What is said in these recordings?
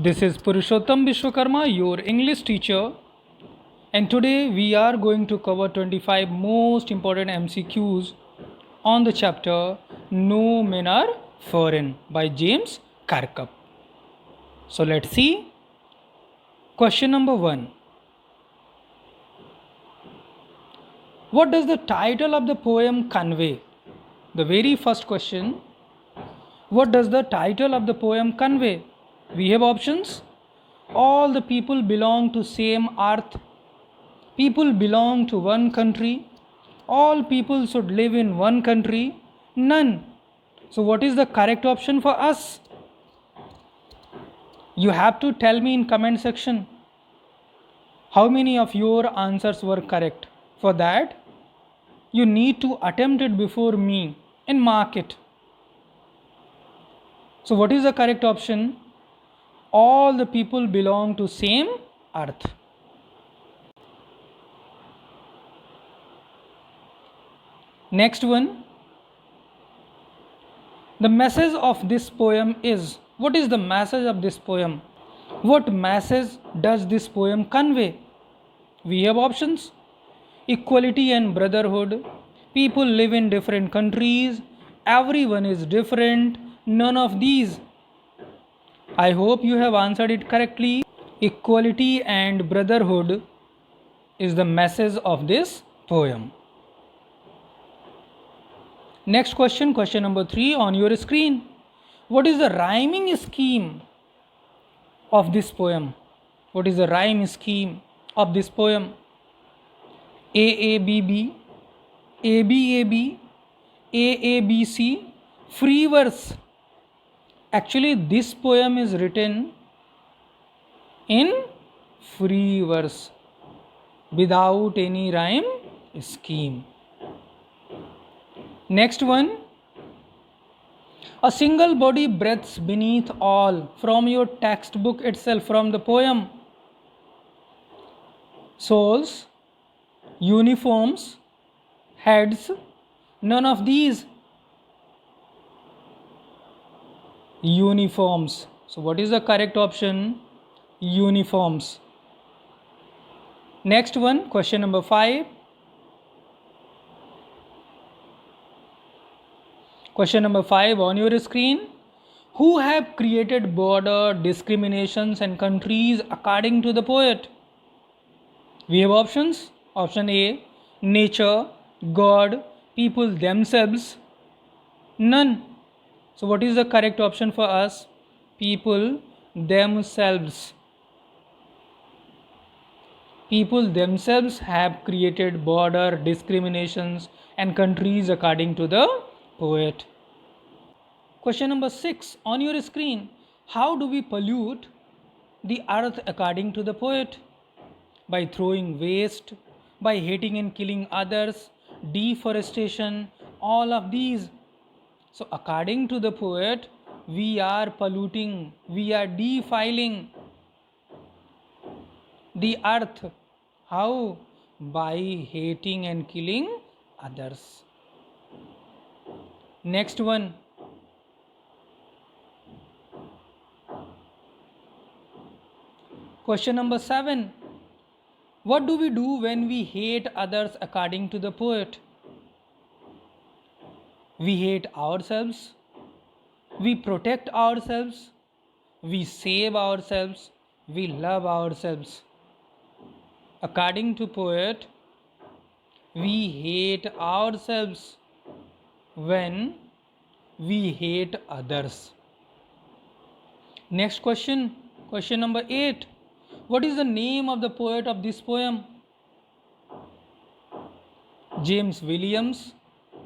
This is Purushottam Vishwakarma, your English teacher, and today we are going to cover 25 most important MCQs on the chapter No Men Are Foreign by James Kirkup. So let's see. Question number 1. What does the title of the poem convey? The very first question. What does the title of the poem convey? We have options. All the people belong to same earth. People belong to one country. All people should live in one country. None. So what is the correct option for us? You have to tell me in comment section how many of your answers were correct. For that, you need to attempt it before me and mark it. So what is the correct option? All the people belong to same earth. Next one. The message of this poem is. What is the message of this poem? What message does this poem convey? We have options. Equality and brotherhood. People live in different countries. Everyone is different. None of these. I hope you have answered it correctly. Equality and brotherhood is the message of this poem. Next question, question number 3 on your screen. What is the rhyming scheme of this poem? What is the rhyme scheme of this poem? AABB, ABAB, AABC, free verse. Actually, this poem is written in free verse without any rhyme scheme. Next one. A single body breathes beneath all. From your textbook itself, from the poem. Souls, uniforms, heads, none of these. Uniforms. So what is the correct option? Uniforms. Next one, question number 5. Question number 5 on your screen. Who have created border, discriminations and countries according to the poet? We have options. Option A, nature, God, people themselves. None. So what is the correct option for us? People themselves. People themselves have created border, discriminations and countries according to the poet. Question number 6 on your screen. How do we pollute the earth according to the poet? By throwing waste, by hating and killing others, deforestation, all of these. So according to the poet, we are polluting, we are defiling the earth. How? By hating and killing others. Next one. Question number 7. What do we do when we hate others according to the poet? We hate ourselves, we protect ourselves, we save ourselves, we love ourselves. According to poet, we hate ourselves when we hate others. Next question, question number 8. What is the name of the poet of this poem? James Williams,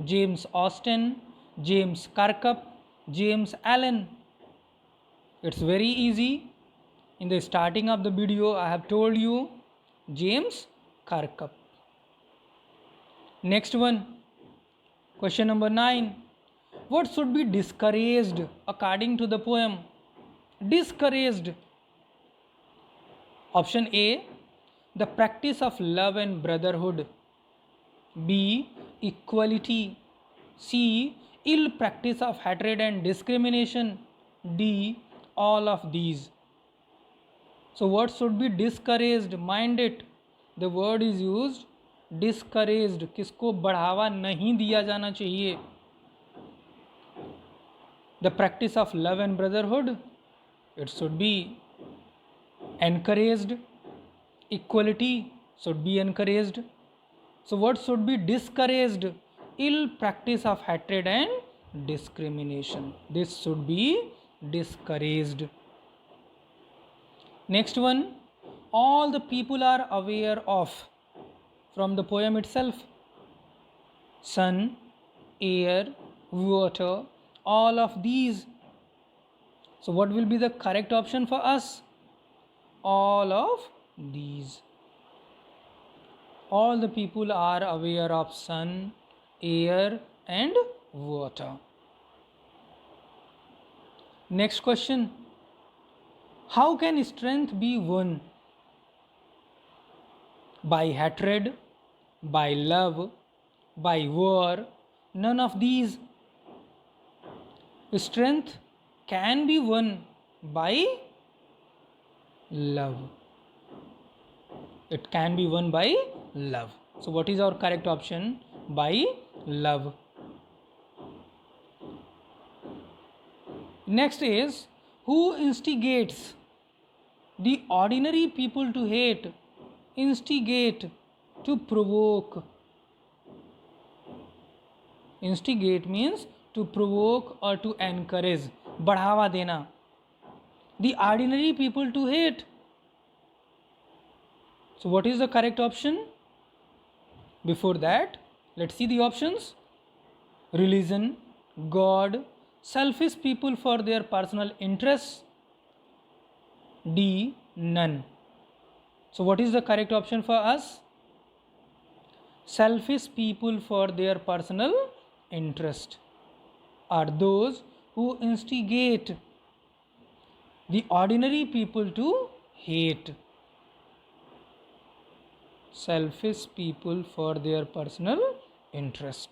James Austen, James Kirkup, James Allen. It's very easy. In the starting of the video, I have told you James Kirkup. Next one, question number 9. What should be discouraged according to the poem? Discouraged. Option A, the practice of love and brotherhood. B, equality. C, ill practice of hatred and discrimination. D, all of these. So what should be discouraged? Mind it, the word is used discouraged. किसको बढ़ावा नहीं दिया जाना चाहिए? The practice of love and brotherhood, it should be encouraged. Equality should be encouraged. So what should be discouraged? Ill practice of hatred and discrimination. This should be discouraged. Next one, all the people are aware of, from the poem itself. Sun, air, water, all of these. So what will be the correct option for us? All of these. All the people are aware of sun, air and water. Next question, how can strength be won? By hatred, by love, by war? None of these. Strength can be won by love. It can be won by love. So what is our correct option? By love. Next is, who instigates the ordinary people to hate? Instigate, to provoke. Instigate means to provoke or to encourage, बढ़ावा देना. The ordinary people to hate. So what is the correct option? Before that, let's see the options. Religion, God, selfish people for their personal interests. D, none. So what is the correct option for us? Selfish people for their personal interest are those who instigate the ordinary people to hate. Selfish people for their personal interest.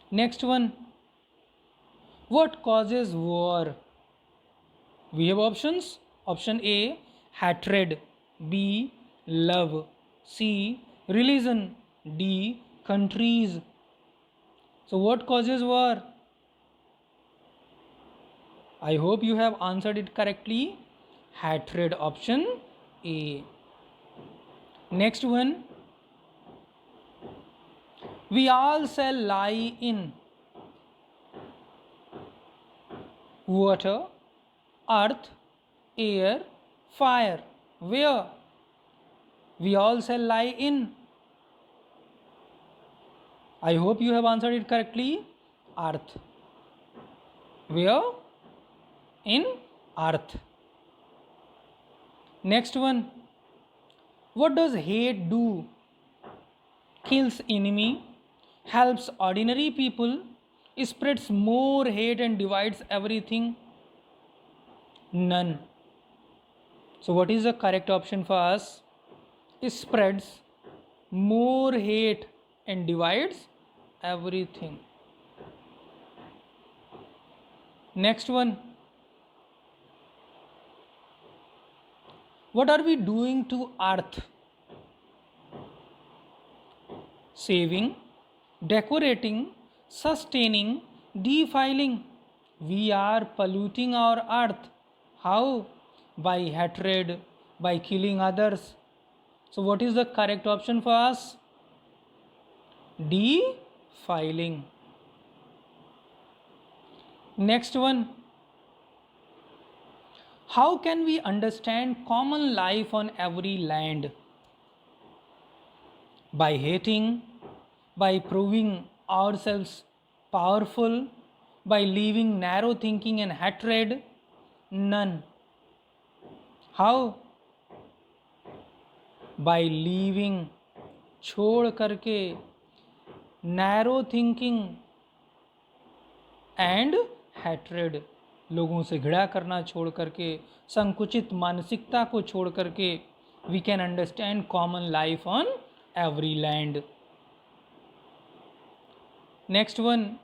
Next one, what causes war? We have options. Option A, hatred. B, love. C, religion. D, countries. So what causes war? I hope you have answered it correctly. Hatred, option A. Next one, we all shall lie in water, earth, air, fire. Where? We all shall lie in. I hope you have answered it correctly. Earth. Where? In earth. Next one, what does hate do? Kills enemy, helps ordinary people, spreads more hate and divides everything. None. So what is the correct option for us? It spreads more hate and divides everything. Next one, what are we doing to earth? Saving, decorating, sustaining, defiling. We are polluting our earth. How? By hatred, by killing others. So what is the correct option for us? Defiling. Next one, how can we understand common life on every land? By hating, by proving ourselves powerful, by leaving narrow thinking and hatred? None. How? By leaving, छोड़ करके, narrow thinking and hatred. लोगों से घृणा करना छोड़ करके, संकुचित मानसिकता को छोड़ करके, we can understand common life on every land. Next one,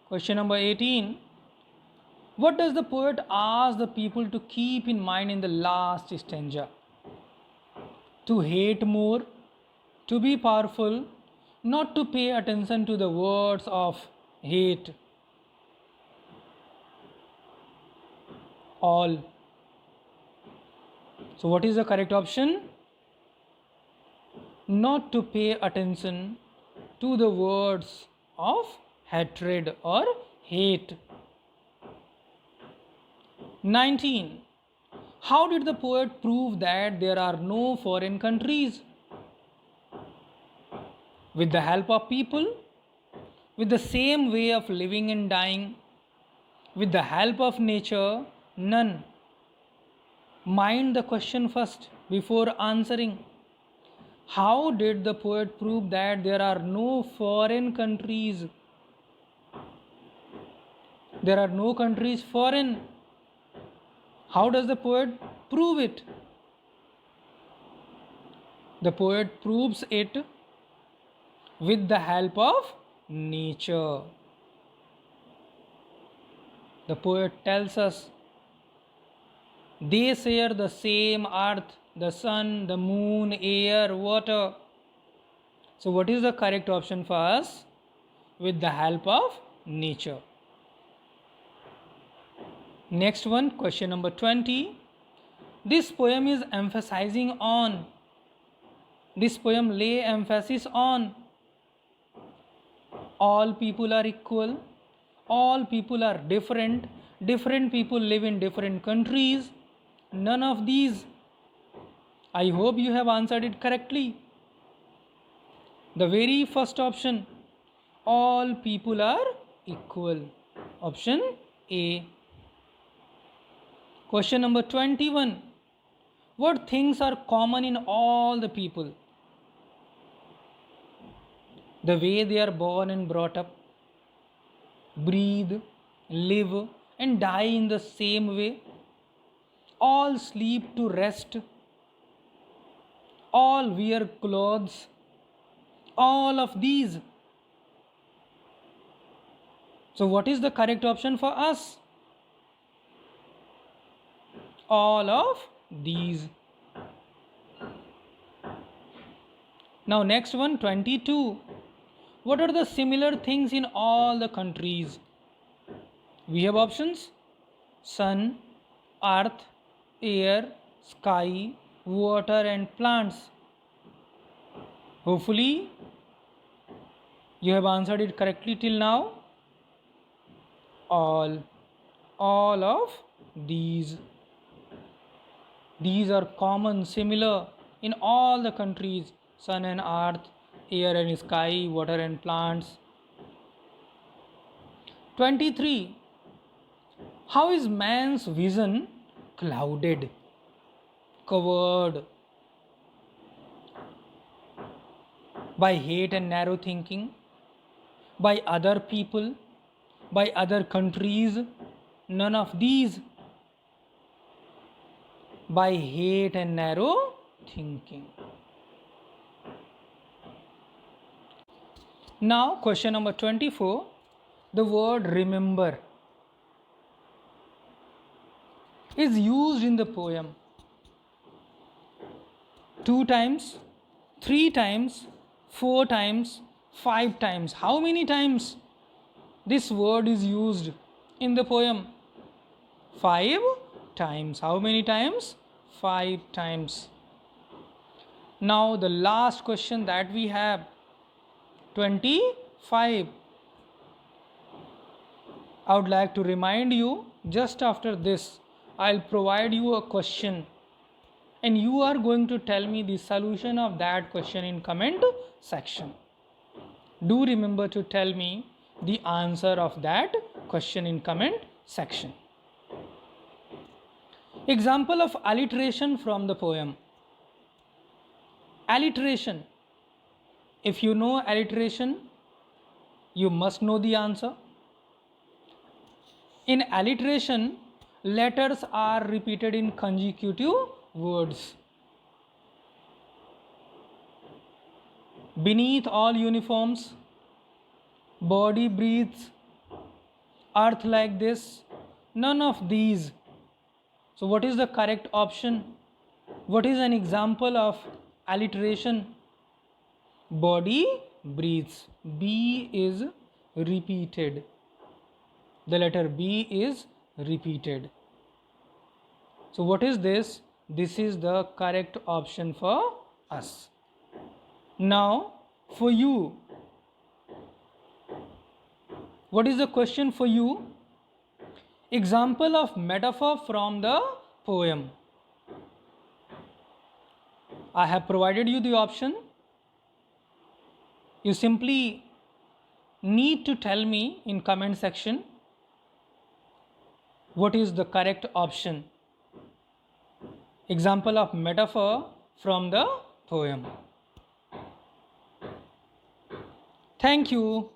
question number 18. What does the poet ask the people to keep in mind in the last stanza? To hate more, to be powerful, not to pay attention to the words of hate. All. So, what is the correct option? Not to pay attention to the words of hatred or hate. 19. How did the poet prove that there are no foreign countries? With the help of people, with the same way of living and dying, with the help of nature, none. Mind the question first before answering. How did the poet prove that there are no foreign countries? There are no countries foreign. How does the poet prove it? The poet proves it with the help of nature. The poet tells us they share the same earth, the sun, the moon, air, water. So, what is the correct option for us? With the help of nature. Next one, question number 20. This poem is emphasizing on. This poem lay emphasis on. All people are equal. All people are different. Different people live in different countries. None of these. I hope you have answered it correctly. The very first option, all people are equal. Option A. Question number 21. What things are common in all the people? The way they are born and brought up, breathe, live, and die in the same way. All sleep to rest. All wear clothes. All of these. So, what is the correct option for us? All of these. Now, next one, 22. What are the similar things in all the countries? We have options: sun, earth, air, sky, water, and plants. Hopefully, you have answered it correctly till now. All of these. These are common, similar in all the countries: sun and earth, air and sky, water and plants. 23. How is man's vision clouded, covered by hate and narrow thinking, by other people, by other countries? None of these. By hate and narrow thinking. Now, question number 24. The word remember is used in the poem 2 times, 3 times, 4 times, 5 times. How many times this word is used in the poem? 5 times. How many times? 5 times. Now, the last question that we have, 25. I would like to remind you, just after this, I'll provide you a question and you are going to tell me the solution of that question in comment section. Do remember to tell me the answer of that question in comment section. Example of alliteration from the poem. Alliteration. If you know alliteration, you must know the answer. In alliteration, letters are repeated in consecutive words. Beneath all uniforms, body breathes, earth like this, None of these. So what is the correct option? What is an example of alliteration? Body breathes. B is repeated. The letter B is repeated. So what is this? This is the correct option for us. Now for you, what is the question for you? Example of metaphor from the poem. I have provided you the option. You simply need to tell me in comment section what is the correct option. Example of metaphor from the poem. Thank you.